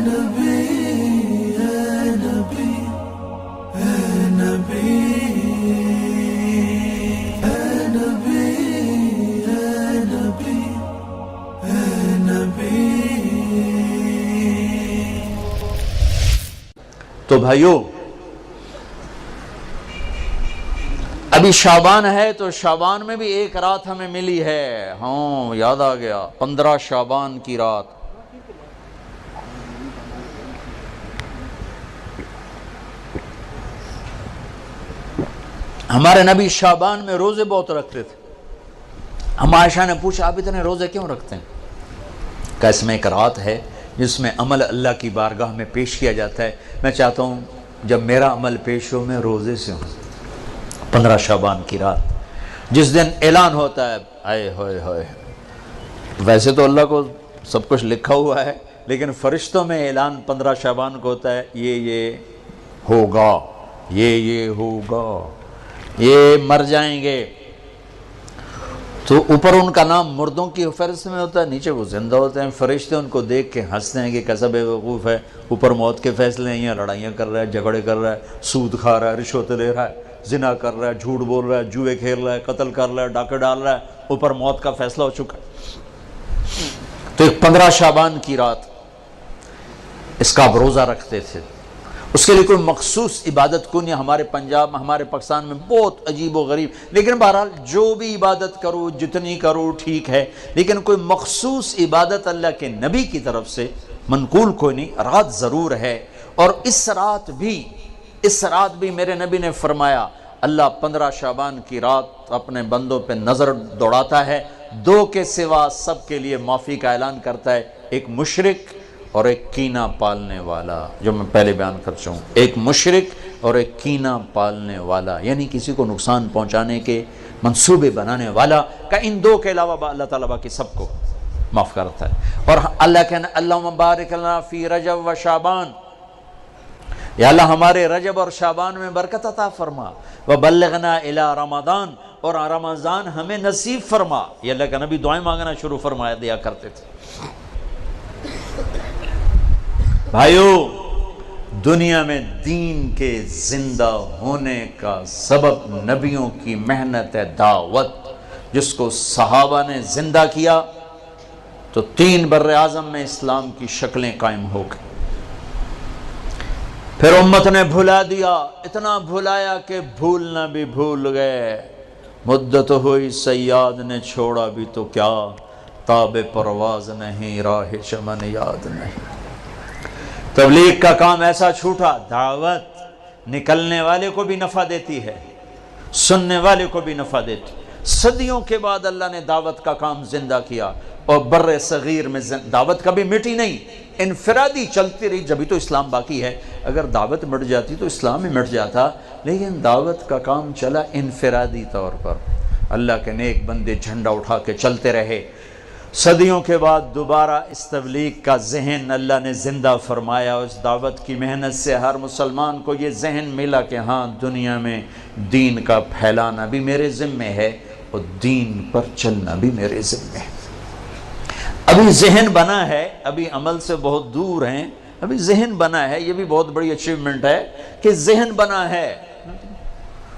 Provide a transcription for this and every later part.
نبی اے نبی اے نبی اے نبی اے نبی اے نبی۔ تو بھائیو ابھی شعبان ہے تو شعبان میں بھی ایک رات ہمیں ملی ہے، ہاں یاد آ گیا، 15 شعبان کی رات۔ ہمارے نبی شعبان میں روزے بہت رکھتے تھے۔ ہم عائشہ نے پوچھا آپ اتنے روزے کیوں رکھتے ہیں؟ کہ اس میں ایک رات ہے جس میں عمل اللہ کی بارگاہ میں پیش کیا جاتا ہے، میں چاہتا ہوں جب میرا عمل پیش ہو میں روزے سے ہوں۔ 15 شعبان کی رات جس دن اعلان ہوتا ہے، آئے ہوئے ہوئے، ویسے تو اللہ کو سب کچھ لکھا ہوا ہے لیکن فرشتوں میں اعلان 15 شعبان کو ہوتا ہے، یہ ہوگا، یہ ہوگا، یہ مر جائیں گے۔ تو اوپر ان کا نام مردوں کی فہرست میں ہوتا ہے، نیچے وہ زندہ ہوتے ہیں، فرشتے ان کو دیکھ کے ہنستے ہیں کہ کیسا بے وقوف ہے، اوپر موت کے فیصلے ہیں، یہاں لڑائیاں کر رہا ہے، جھگڑے کر رہا ہے، سود کھا رہا ہے، رشوت لے رہا ہے، زنا کر رہا ہے، جھوٹ بول رہا ہے، جوئے کھیل رہا ہے، قتل کر رہا ہے، ڈاکے ڈال رہا ہے، اوپر موت کا فیصلہ ہو چکا ہے۔ تو ایک 15 شعبان کی رات اس کا آپ روزہ رکھتے تھے، اس کے لیے کوئی مخصوص عبادت کو نہیں۔ ہمارے پنجاب میں، ہمارے پاکستان میں بہت عجیب و غریب، لیکن بہرحال جو بھی عبادت کرو جتنی کرو ٹھیک ہے، لیکن کوئی مخصوص عبادت اللہ کے نبی کی طرف سے منقول کوئی نہیں۔ رات ضرور ہے، اور اس رات بھی میرے نبی نے فرمایا اللہ 15 شعبان کی رات اپنے بندوں پہ نظر دوڑاتا ہے، 2 کے سوا سب کے لیے معافی کا اعلان کرتا ہے، ایک مشرک اور ایک کینہ پالنے والا، جو میں پہلے بیان کر چکا ہوں، ایک مشرک اور ایک کینہ پالنے والا، یعنی کسی کو نقصان پہنچانے کے منصوبے بنانے والا، کہ ان 2 کے علاوہ اللہ تعالیٰ باقی سب کو معاف کرتا ہے۔ اور اللہ کہنا اللہم بارک لنا فی رجب و شعبان، یا اللہ ہمارے رجب اور شعبان میں برکت عطا فرما، وبلغنا الی رمضان، اور رمضان ہمیں نصیب فرما۔ یہ اللہ کا نبی دعائیں مانگنا شروع فرمایا دیا کرتے تھے۔ بھائیو دنیا میں دین کے زندہ ہونے کا سبب نبیوں کی محنت دعوت، جس کو صحابہ نے زندہ کیا تو 3 بر اعظم میں اسلام کی شکلیں قائم ہو گئی۔ پھر امت نے بھلا دیا، اتنا بھلایا کہ بھولنا بھی بھول گئے۔ مدت ہوئی صیاد نے چھوڑا بھی تو کیا، تاب پرواز نہیں راہ چمن یاد نہیں۔ تبلیغ کا کام ایسا چھوٹا، دعوت نکلنے والے کو بھی نفع دیتی ہے، سننے والے کو بھی نفع دیتی ہے۔ صدیوں کے بعد اللہ نے دعوت کا کام زندہ کیا، اور بر صغیر میں دعوت کبھی مٹی نہیں، انفرادی چلتی رہی، جبھی تو اسلام باقی ہے۔ اگر دعوت مٹ جاتی تو اسلام ہی مٹ جاتا، لیکن دعوت کا کام چلا انفرادی طور پر، اللہ کے نیک بندے جھنڈا اٹھا کے چلتے رہے۔ صدیوں کے بعد دوبارہ اس تبلیغ کا ذہن اللہ نے زندہ فرمایا، اس دعوت کی محنت سے ہر مسلمان کو یہ ذہن ملا کہ ہاں دنیا میں دین کا پھیلانا بھی میرے ذمے ہے، اور دین پر چلنا بھی میرے ذمے ہے۔ ابھی ذہن بنا ہے، ابھی عمل سے بہت دور ہیں، ابھی ذہن بنا ہے، یہ بھی بہت بڑی اچیومنٹ ہے کہ ذہن بنا ہے۔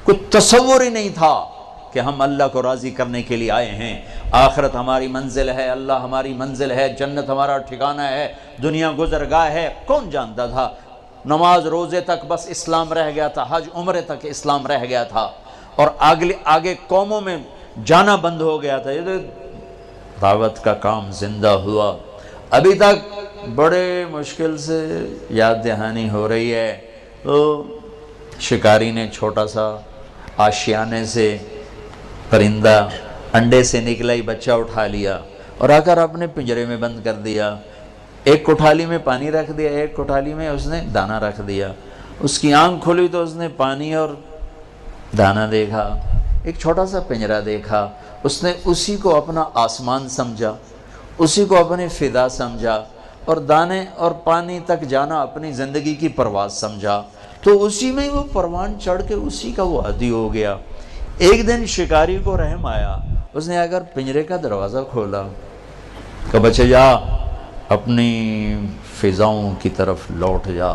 کوئی تصور ہی نہیں تھا کہ ہم اللہ کو راضی کرنے کے لیے آئے ہیں، آخرت ہماری منزل ہے، اللہ ہماری منزل ہے، جنت ہمارا ٹھکانہ ہے، دنیا گزرگاہ ہے۔ کون جانتا تھا؟ نماز روزے تک بس اسلام رہ گیا تھا، حج عمرے تک اسلام رہ گیا تھا، اور آگے قوموں میں جانا بند ہو گیا تھا۔ یہ دعوت کا کام زندہ ہوا، ابھی تک بڑے مشکل سے یاد دہانی ہو رہی ہے۔ تو شکاری نے چھوٹا سا آشیانے سے پرندہ انڈے سے نکلا ہی بچہ اٹھا لیا اور آ کر اپنے پنجرے میں بند کر دیا۔ ایک کوٹھالی میں پانی رکھ دیا، ایک کوٹھالی میں اس نے دانہ رکھ دیا۔ اس کی آنکھ کھلی تو اس نے پانی اور دانہ دیکھا، ایک چھوٹا سا پنجرہ دیکھا، اس نے اسی کو اپنا آسمان سمجھا، اسی کو اپنی فضا سمجھا، اور دانے اور پانی تک جانا اپنی زندگی کی پرواز سمجھا، تو اسی میں وہ پروان چڑھ کے اسی کا وہ عادی ہو گیا۔ ایک دن شکاری کو رحم آیا، اس نے اگر پنجرے کا دروازہ کھولا کہ بچے جا اپنی فضاؤں کی طرف لوٹ جا،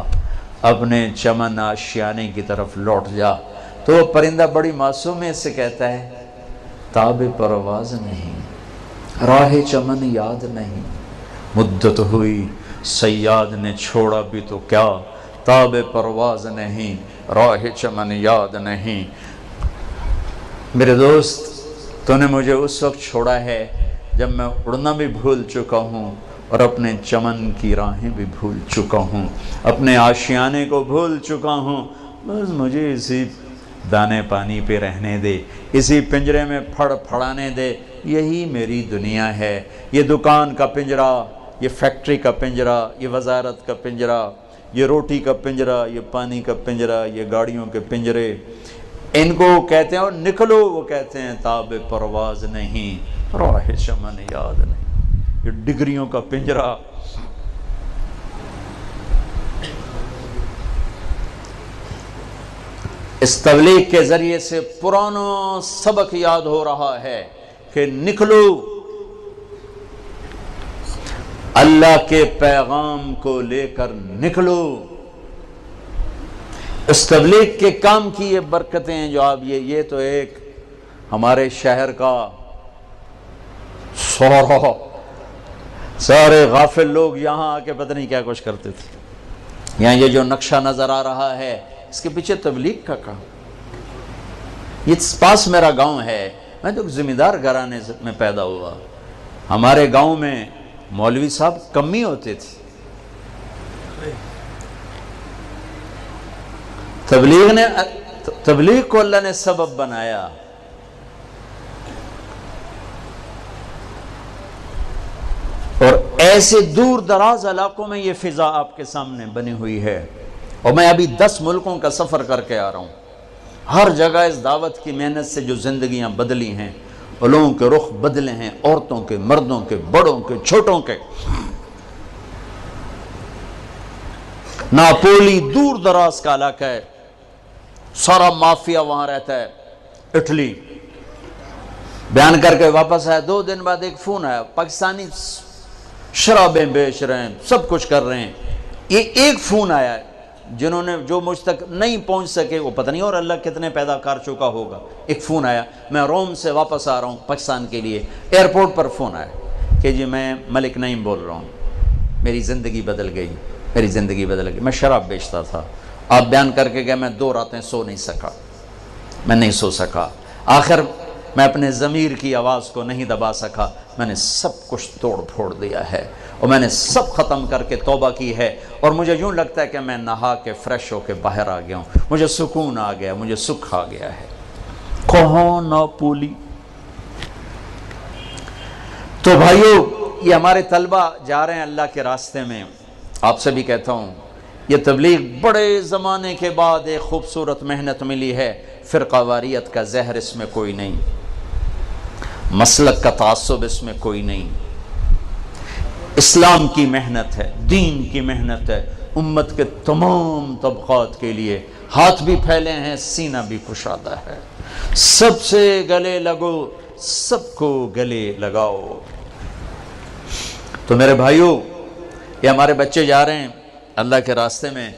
اپنے چمن آشیانے کی طرف لوٹ جا۔ تو وہ پرندہ بڑی معصومیت سے کہتا ہے تاب پرواز نہیں، راہ چمن یاد نہیں، مدت ہوئی صیاد نے چھوڑا بھی تو کیا، تاب پرواز نہیں، راہ چمن یاد نہیں۔ میرے دوست، تو نے مجھے اس وقت چھوڑا ہے جب میں اڑنا بھی بھول چکا ہوں اور اپنے چمن کی راہیں بھی بھول چکا ہوں، اپنے آشیانے کو بھول چکا ہوں۔ بس مجھے اسی دانے پانی پہ رہنے دے، اسی پنجرے میں پھڑ پھڑانے دے، یہی میری دنیا ہے۔ یہ دکان کا پنجرہ، یہ فیکٹری کا پنجرہ، یہ وزارت کا پنجرہ، یہ روٹی کا پنجرہ، یہ پانی کا پنجرہ، یہ گاڑیوں کے پنجرے، ان کو کہتے ہیں اور نکلو، وہ کہتے ہیں تاب پرواز نہیں، راہ چمن یاد نہیں۔ یہ ڈگریوں کا پنجرہ، اس تبلیغ کے ذریعے سے پرانا سبق یاد ہو رہا ہے کہ نکلو، اللہ کے پیغام کو لے کر نکلو۔ اس تبلیغ کے کام کی یہ برکتیں ہیں جو آپ یہ تو ایک ہمارے شہر کا سارے غافل لوگ یہاں آ کے پتہ نہیں کیا کچھ کرتے تھے۔ یہاں یہ جو نقشہ نظر آ رہا ہے اس کے پیچھے تبلیغ کا کام۔ یہ پاس میرا گاؤں ہے، میں تو زمیندار گھرانے میں پیدا ہوا۔ ہمارے گاؤں میں مولوی صاحب کم ہی ہوتے تھے۔ تبلیغ کو اللہ نے سبب بنایا۔ اور ایسے دور دراز علاقوں میں یہ فضا آپ کے سامنے بنی ہوئی ہے، اور میں ابھی 10 ملکوں کا سفر کر کے آ رہا ہوں۔ ہر جگہ اس دعوت کی محنت سے جو زندگیاں بدلی ہیں، لوگوں کے رخ بدلے ہیں، عورتوں کے، مردوں کے، بڑوں کے، چھوٹوں کے۔ ناپولی دور دراز کا علاقہ ہے، سارا مافیا وہاں رہتا ہے، اٹلی۔ بیان کر کے واپس آیا، 2 دن بعد ایک فون آیا، پاکستانی شرابیں بیچ رہے ہیں، سب کچھ کر رہے ہیں۔ یہ ایک فون آیا ہے، جنہوں نے جو مجھ تک نہیں پہنچ سکے وہ پتہ نہیں اور اللہ کتنے پیدا کر چکا ہوگا۔ ایک فون آیا، میں روم سے واپس آ رہا ہوں پاکستان کے لیے، ایئرپورٹ پر فون آیا کہ جی میں ملک نعیم بول رہا ہوں، میری زندگی بدل گئی، میری زندگی بدل گئی۔ میں شراب بیچتا تھا، آپ بیان کر کے گئے، میں 2 راتیں سو نہیں سکا، میں نہیں سو سکا۔ آخر میں اپنے ضمیر کی آواز کو نہیں دبا سکا، میں نے سب کچھ توڑ پھوڑ دیا ہے اور میں نے سب ختم کر کے توبہ کی ہے، اور مجھے یوں لگتا ہے کہ میں نہا کے فریش ہو کے باہر آ گیا ہوں، مجھے سکون آ گیا، مجھے سکھ آ گیا ہے۔ کہاں ناپولی۔ تو بھائیو، یہ ہمارے طلبہ جا رہے ہیں اللہ کے راستے میں۔ آپ سے بھی کہتا ہوں، یہ تبلیغ بڑے زمانے کے بعد ایک خوبصورت محنت ملی ہے۔ فرقہ واریت کا زہر اس میں کوئی نہیں، مسلک کا تعصب اس میں کوئی نہیں۔ اسلام کی محنت ہے، دین کی محنت ہے، امت کے تمام طبقات کے لیے۔ ہاتھ بھی پھیلے ہیں، سینہ بھی کشادہ ہے۔ سب سے گلے لگو، سب کو گلے لگاؤ۔ تو میرے بھائیو، یہ ہمارے بچے جا رہے ہیں اللہ کے راستے میں۔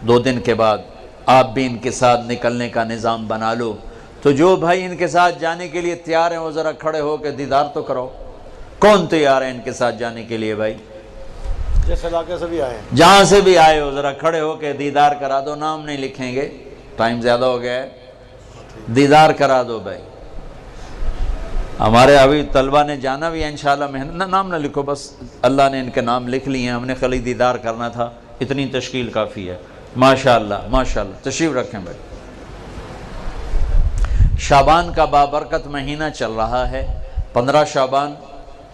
2 دن کے بعد آپ بھی ان کے ساتھ نکلنے کا نظام بنا لو۔ تو جو بھائی ان کے ساتھ جانے کے لیے تیار ہیں وہ ذرا کھڑے ہو کے دیدار تو کرو۔ کون تیار ہے ان کے ساتھ جانے کے لیے بھائی؟ جس علاقے سے بھی آئے، جہاں سے بھی آئے ہو ذرا کھڑے ہو کے دیدار کرا دو۔ نام نہیں لکھیں گے، ٹائم زیادہ ہو گیا ہے، دیدار کرا دو بھائی۔ ہمارے ابھی طلبہ نے جانا بھی ہے انشاءاللہ، محنت نام نہ لکھو، بس اللہ نے ان کے نام لکھ لیے ہیں، ہم نے خالی دیدار کرنا تھا، اتنی تشکیل کافی ہے۔ ماشاءاللہ ماشاءاللہ، تشریف رکھیں بھائی۔ شعبان کا بابرکت مہینہ چل رہا ہے، 15 شعبان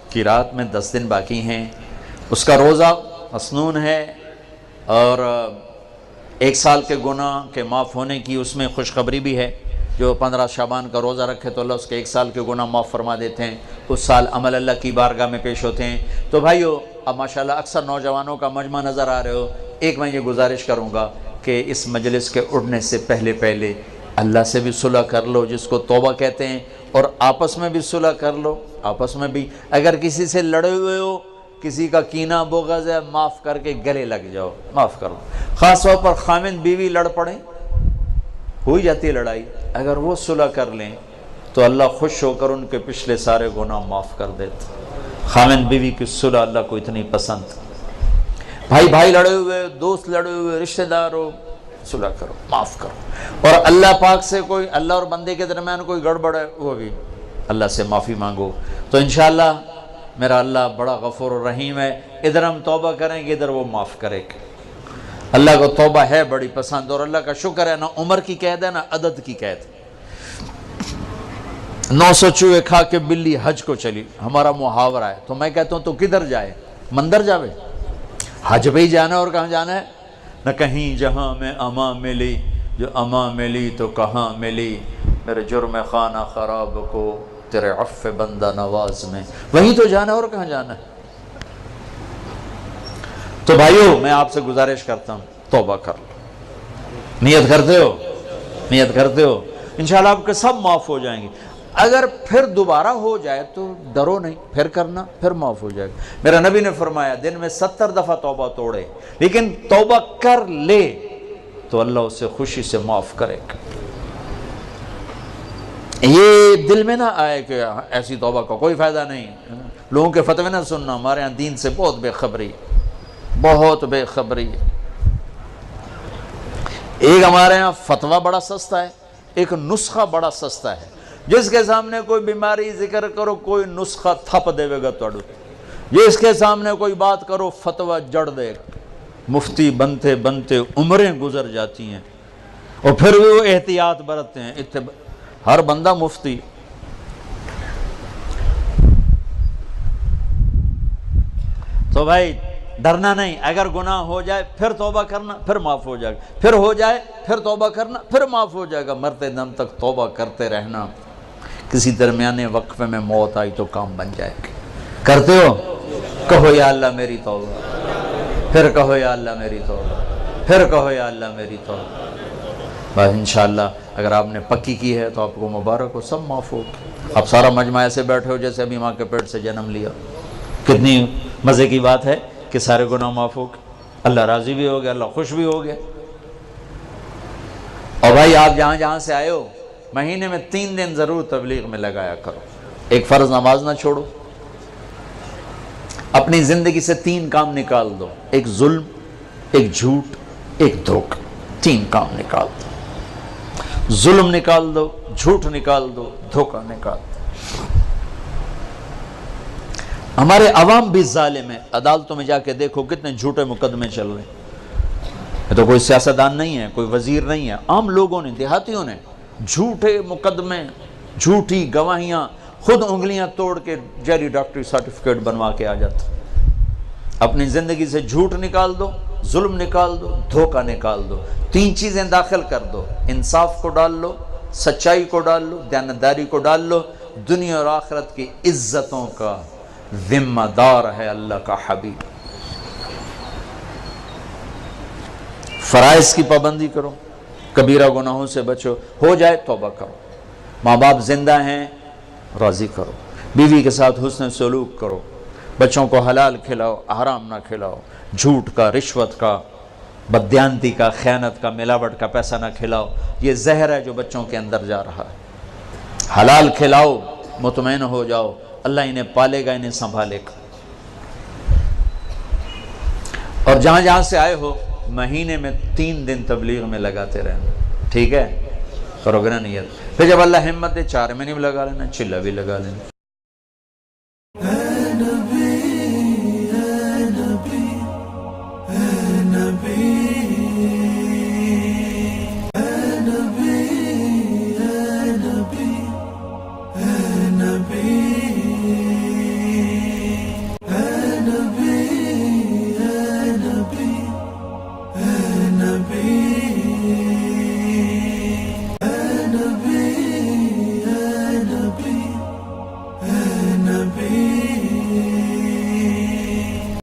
کی رات میں 10 دن باقی ہیں۔ اس کا روزہ مسنون ہے، اور 1 سال کے گناہ کے معاف ہونے کی اس میں خوشخبری بھی ہے۔ جو 15 شعبان کا روزہ رکھے تو اللہ اس کے 1 سال کے گناہ معاف فرما دیتے ہیں، اس سال عمل اللہ کی بارگاہ میں پیش ہوتے ہیں۔ تو بھائیو، اب ماشاءاللہ اکثر نوجوانوں کا مجمع نظر آ رہے ہو، ایک میں یہ گزارش کروں گا کہ اس مجلس کے اٹھنے سے پہلے اللہ سے بھی صلح کر لو، جس کو توبہ کہتے ہیں، اور آپس میں بھی صلح کر لو۔ آپس میں بھی اگر کسی سے لڑے ہوئے ہو، کسی کا کینہ بغض ہے معاف کر کے گلے لگ جاؤ، معاف کر دو۔ خاص طور پر خامند بیوی لڑ پڑیں، ہو ہی جاتی ہے لڑائی، اگر وہ صلح کر لیں تو اللہ خوش ہو کر ان کے پچھلے سارے گناہ معاف کر دیتے۔ خامند بیوی کی صلح اللہ کو اتنی پسند۔ بھائی بھائی لڑے ہوئے، دوست لڑے ہوئے، رشتہ دار ہو، صلح کرو، معاف کرو۔ اور اللہ پاک سے کوئی، اللہ اور بندے کے درمیان کوئی گڑبڑ ہے، وہ بھی اللہ سے معافی مانگو، تو انشاءاللہ میرا اللہ بڑا غفور و رحیم ہے۔ ادھر ہم توبہ کریں گے، ادھر وہ معاف کرے گا۔ اللہ کو توبہ ہے بڑی پسند، اور اللہ کا شکر ہے نہ عمر کی قید ہے نہ عدد کی قید۔ 900 چوہے کھا کے بلی حج کو چلی، ہمارا محاورہ ہے، تو میں کہتا ہوں تو کدھر جائے؟ مندر جاوے؟ حج پہ ہی جانا، اور کہاں جانا ہے؟ نہ کہیں جہاں میں اما ملی، جو اما ملی تو کہاں ملی، میرے جرم خانہ خراب کو تیرے عفو بندہ نواز میں، وہیں تو جانا ہے، اور کہاں جانا ہے؟ تو بھائیو میں آپ سے گزارش کرتا ہوں، توبہ کر لو۔ نیت کرتے ہو؟ نیت کرتے ہو؟ انشاءاللہ آپ کے سب معاف ہو جائیں گے۔ اگر پھر دوبارہ ہو جائے تو ڈرو نہیں، پھر کرنا، پھر معاف ہو جائے گا۔ میرا نبی نے فرمایا دن میں 70 دفعہ توبہ توڑے، لیکن توبہ کر لے تو اللہ اسے خوشی سے معاف کرے گا۔ یہ دل میں نہ آئے کہ ایسی توبہ کا کوئی فائدہ نہیں، لوگوں کے فتوے نہ سننا، ہمارے ہاں دین سے بہت بے خبری، بہت بے خبری ہے۔ ایک ہمارے ہاں فتویٰ بڑا سستا ہے، ایک نسخہ بڑا سستا ہے، جس کے سامنے کوئی بیماری ذکر کرو کوئی نسخہ تھپ دے گا توڑو، جس کے سامنے کوئی بات کرو فتویٰ جڑ دے گا۔ مفتی بنتے بنتے عمریں گزر جاتی ہیں، اور پھر بھی وہ احتیاط برتتے ہیں، ہر بندہ مفتی۔ تو بھائی ڈرنا نہیں، اگر گناہ ہو جائے پھر توبہ کرنا، پھر معاف ہو جائے گا، پھر ہو جائے پھر توبہ کرنا، پھر معاف ہو جائے گا، مرتے دم تک توبہ کرتے رہنا۔ کسی درمیانے وقفے میں موت آئی تو کام بن جائے گا۔ کرتے ہو؟ کہو یا اللہ میری توبہ، پھر کہو یا اللہ میری توبہ، پھر کہو یا اللہ میری توبہ۔ بس انشاءاللہ اگر آپ نے پکی کی ہے تو آپ کو مبارک ہو، سب معاف ہو۔ آپ سارا مجمع ایسے بیٹھے ہو جیسے ابھی ماں کے پیٹ سے جنم لیا۔ کتنی مزے کی بات ہے کہ سارے گناہ معاف ہو گئے، اللہ راضی بھی ہو گیا، اللہ خوش بھی ہو گیا۔ اور بھائی آپ جہاں جہاں سے آئے ہو، مہینے میں 3 دن ضرور تبلیغ میں لگایا کرو۔ ایک فرض نماز نہ چھوڑو، اپنی زندگی سے 3 کام نکال دو، ایک ظلم، ایک جھوٹ، ایک دھوکہ، 3 کام نکال دو۔ ظلم نکال دو، جھوٹ نکال دو، دھوکہ نکال دو۔ ہمارے عوام بھی ظالم ہیں، عدالتوں میں جا کے دیکھو کتنے جھوٹے مقدمے چل رہے ہیں۔ یہ تو کوئی سیاستدان نہیں ہے، کوئی وزیر نہیں ہے، عام لوگوں نے، دیہاتیوں نے جھوٹے مقدمے، جھوٹی گواہیاں، خود انگلیاں توڑ کے جعلی ڈاکٹری سرٹیفکیٹ بنوا کے آ جاتا۔ اپنی زندگی سے جھوٹ نکال دو، ظلم نکال دو، دھوکہ نکال دو، 3 چیزیں داخل کر دو، انصاف کو ڈال لو، سچائی کو ڈال لو، دیانتداری کو ڈال لو۔ دنیا اور آخرت کی عزتوں کا ذمہ دار ہے اللہ کا حبیب۔ فرائض کی پابندی کرو، کبیرہ گناہوں سے بچو، ہو جائے توبہ کرو، ماں باپ زندہ ہیں راضی کرو، بیوی کے ساتھ حسن سلوک کرو، بچوں کو حلال کھلاؤ، حرام نہ کھلاؤ، جھوٹ کا، رشوت کا، بددیانتی کا، خیانت کا، ملاوٹ کا پیسہ نہ کھلاؤ، یہ زہر ہے جو بچوں کے اندر جا رہا ہے۔ حلال کھلاؤ، مطمئن ہو جاؤ، اللہ انہیں پالے گا، انہیں سنبھالے گا۔ اور جہاں جہاں سے آئے ہو مہینے میں 3 دن تبلیغ میں لگاتے رہنا، ٹھیک ہے؟ کرو گے نا نیت؟ پھر جب اللہ ہمت دے 4 مہینے بھی لگا لینا، چلہ بھی لگا لینا۔